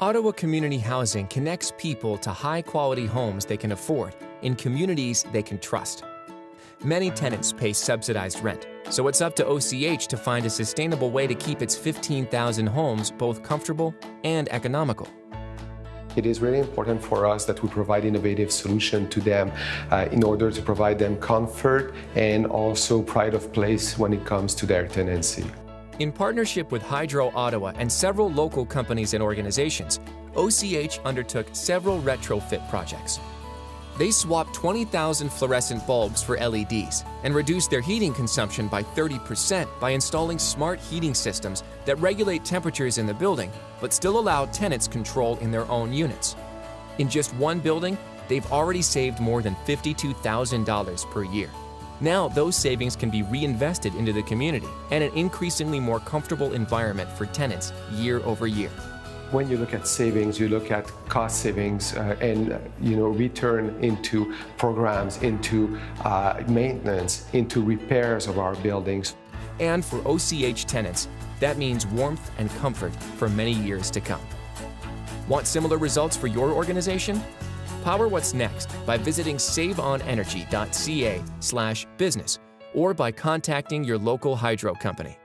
Ottawa Community Housing connects people to high-quality homes they can afford in communities they can trust. Many tenants pay subsidized rent, so it's up to OCH to find a sustainable way to keep its 15,000 homes both comfortable and economical. It is really important for us that we provide innovative solutions to them in order to provide them comfort and also pride of place when it comes to their tenancy. In partnership with Hydro Ottawa and several local companies and organizations, OCH undertook several retrofit projects. They swapped 20,000 fluorescent bulbs for LEDs and reduced their heating consumption by 30% by installing smart heating systems that regulate temperatures in the building but still allow tenants control in their own units. In just one building, they've already saved more than $52,000 per year. Now, those savings can be reinvested into the community and an increasingly more comfortable environment for tenants year over year. When you look at savings, you look at cost savings and return into programs, into maintenance, into repairs of our buildings. And for OCH tenants, that means warmth and comfort for many years to come. Want similar results for your organization? Power what's next by visiting saveonenergy.ca/business or by contacting your local hydro company.